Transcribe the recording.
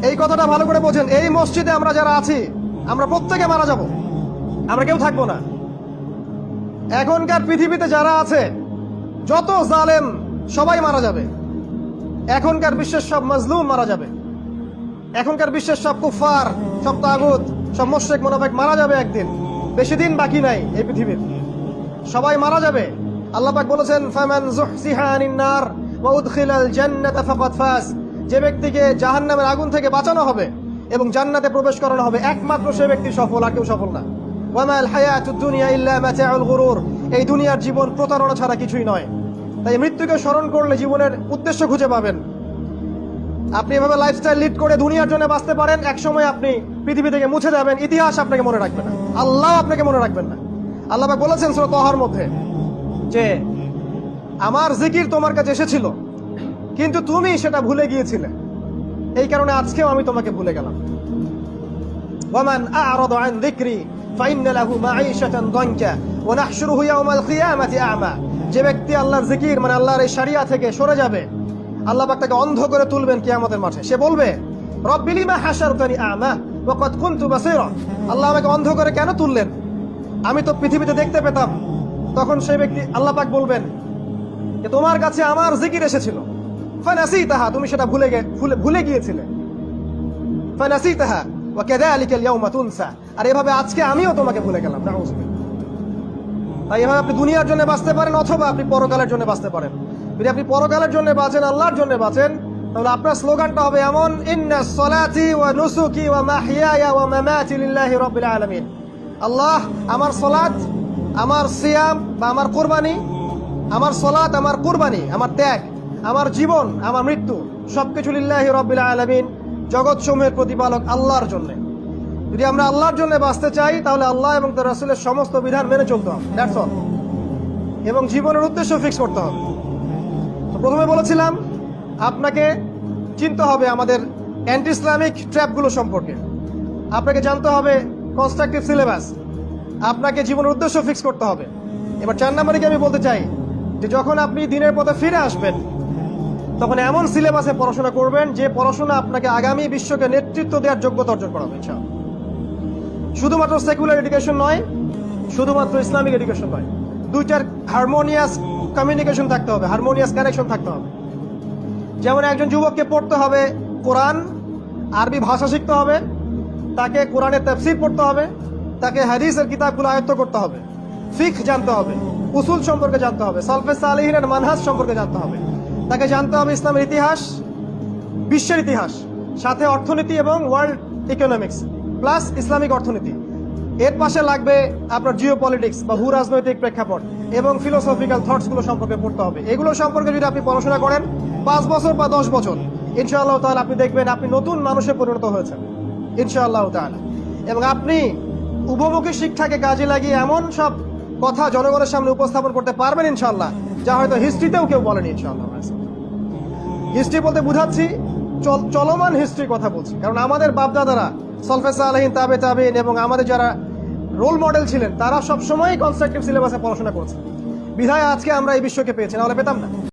এই কথাটা ভালো করে বোঝেন। এই মসজিদে আমরা যারা আছি আমরা প্রত্যেকে মারা যাব, আমরা কেউ থাকবো না। এখনকার পৃথিবীতে যারা আছে যত জালেম সবাই মারা যাবে। এখনকার বিশ্বের সব মাজলুম মারা যাবে। এখনকার বিশ্বের সব কুফার, সব তাগুত, সব মুশরিক মুনাফিক মারা যাবে একদিন। বেশি দিন বাকি নাই এই পৃথিবীর, সবাই মারা যাবে। আল্লাহ পাক বলেছেন, ফামান যুহজিহা আনিন নার ওয়া উদখিলাল জান্নাতা ফাকাদ ফাজ। যে ব্যক্তিকে জাহান্নামের আগুন থেকে বাঁচানো হবে এবং জান্নাতে প্রবেশ করানো হবে, একমাত্র সে ব্যক্তি সফল, আর কেউ সফল না। ওয়া মাল হায়াতুদ দুনিয়া ইল্লা মাতাউল গুরুর। এই দুনিয়ার জীবন প্রতারণা ছাড়া কিছুই নয়। তাই মৃত্যুকে স্মরণ করলে জীবনের উদ্দেশ্য খুঁজে পাবেন। আপনি এভাবে লাইফস্টাইল লিড করে দুনিয়ার জন্য বাঁচতে পারেন, একসময় আপনি পৃথিবী থেকে মুছে যাবেন, ইতিহাস আপনাকে মনে রাখবে না, আল্লাহ আপনাকে মনে রাখবেন না। আল্লাহ পাক বলেছেন সূরা তাহার মধ্যে যে আমার জিকির তোমার কাছে এসেছিল কিন্তু তুমি সেটা ভুলে গিয়েছিলে, এই কারণে আজকেও আমি তোমাকে ভুলে গেলাম। ওয়ামান আ'রাদা আন যিকরি ফাইন্না লাহু মাঈশাতান দানকা ওয়া নাহশুরুহু ইয়াওমাল কিয়ামাতি আ'মা। যে ব্যক্তি আল্লাহর জিকির মানে আল্লাহর এই শরিয়া থেকে সরে যাবে, আল্লাহ পাক তাকে অন্ধ করে তুলবেন কিয়ামতের মাঠে। সে বলবে, রব্বি লিমা হাশারতানি আ'মা ওয়া ক্বাদ কুনতু বাসীরা। আল্লাহ আমাকে অন্ধ করে কেন তুললেন, আমি তো পৃথিবীতে দেখতে পেতাম। তখন সেই ব্যক্তি, আল্লাহ পাক বলবেন যে তোমার কাছে আমার জিকির এসেছিল, ফানাসিতাহা, তুমি সেটা ভুলে গিয়েছিলে। ফানাসিতাহা ওয়া কাযালিকাল ইয়াওমা তুনসা। আর এভাবে আজকে আমিও তোমাকে ভুলে গেলাম। নাউযুবিল্লাহ। তাই এভাবে আপনি দুনিয়ার জন্য বাঁচতে পারেন অথবা আপনি পরকালের জন্য বাঁচতে পারেন। যদি আপনি পরকালের জন্য বাঁচেন, আল্লাহর জন্য বাঁচেন, তাহলে আপনার স্লোগানটা হবে এমন, ইন্নাস সালাতি ওয়া নুসুকি ওয়া মাহইয়ায়া ওয়া মামাতি লিল্লাহি রাব্বিল আলামিন। আল্লাহ, আমার সালাত, আমার সিয়াম বা আমার কুরবানি, আমার সালাত, আমার কুরবানি, আমার ত্যাগ, আমার জীবন, আমার মৃত্যু সবকিছু লিল্লাহি রাব্বিল আলামিন, জগৎ সমূহের প্রতিপালক আল্লাহর জন্য। যদি আমরা আল্লাহর জন্য বাঁচতে চাই তাহলে আল্লাহ এবং তার রাসূলের সমস্ত বিধান মেনে চলতে হবে, দ্যাটস অল। এবং জীবনের উদ্দেশ্য ফিক্স করতে হবে। তো প্রথমে বলেছিলাম আপনাকে চিনতে হবে আমাদের অ্যান্টি ইসলামিক ট্র্যাপগুলো সম্পর্কে, আপনাকে জানতে হবে কনস্ট্রাকটিভ সিলেবাস, আপনাকে জীবনের উদ্দেশ্য ফিক্স করতে হবে। এবার 4 নম্বরে আমি বলতে চাই যে যখন আপনি দিনের পথে ফিরে আসবেন তখন এমন সিলেবাসে পড়াশোনা করবেন যে পড়াশোনা আপনাকে আগামী বিশ্বকে নেতৃত্ব দেওয়ার যোগ্যতা অর্জন করাবে ইনশাআল্লাহ। শুধুমাত্র সেকুলার এডুকেশন নয়, শুধুমাত্র ইসলামিক এডুকেশন নয়, দুইটার হারমোনিয়াস কমিউনিকেশন থাকতে হবে, হারমোনিয়াস কানেকশন থাকতে হবে। যেমন একজন যুবককে পড়তে হবে কোরআন, আরবি ভাষা শিখতে হবে, তাকে কোরআনের তাফসীর পড়তে হবে, তাকে হাদিসের কিতাবগুলো আয়ত্ত করতে হবে, ফিকহ জানতে হবে, উসুল সম্পর্কে জানতে হবে, সালফে সালেহিনের মানহাজ সম্পর্কে জানতে হবে, তাকে জানতে হবে ইসলামের ইতিহাস, বিশ্বের ইতিহাস, সাথে অর্থনীতি এবং ওয়ার্ল্ড ইকোনমিক্স প্লাস ইসলামিক অর্থনীতি। এর পাশে লাগবে আপনার জিও পলিটিক্স বা ভূ রাজনৈতিক প্রেক্ষাপট এবং ফিলোসফিক্যাল থটসগুলো সম্পর্কে পড়তে হবে। এগুলো সম্পর্কে যদি আপনি পড়াশোনা করেন 5 বছর বা 10 বছর, ইনশাআল্লাহ তাআলা আপনি দেখবেন আপনি নতুন মানুষে পরিণত হয়েছেন ইনশাআল্লাহ তাআলা। এবং আপনি উপমুখী শিক্ষাকে কাজে লাগিয়ে এমন সব কথা জনগণের সামনে উপস্থাপন করতে পারবেন ইনশাআল্লাহ, যা হয়তো হিস্ট্রিতেও কেউ বলেনি ইনশাআল্লাহ। হিস্ট্রি বলতে বুঝাচ্ছি চলমান হিস্ট্রির কথা বলছি, কারণ আমাদের বাপদাদারা সালফে সালেহিন, তাবে তাবেইন এবং আমাদের যারা রোল মডেল ছিলেন তারা সবসময় কনস্ট্রাকটিভ সিলেবাসে পড়াশোনা করেছে, বিধায় আজকে আমরা এই বিশ্বকে পেয়েছি, নাহলে পেতাম না।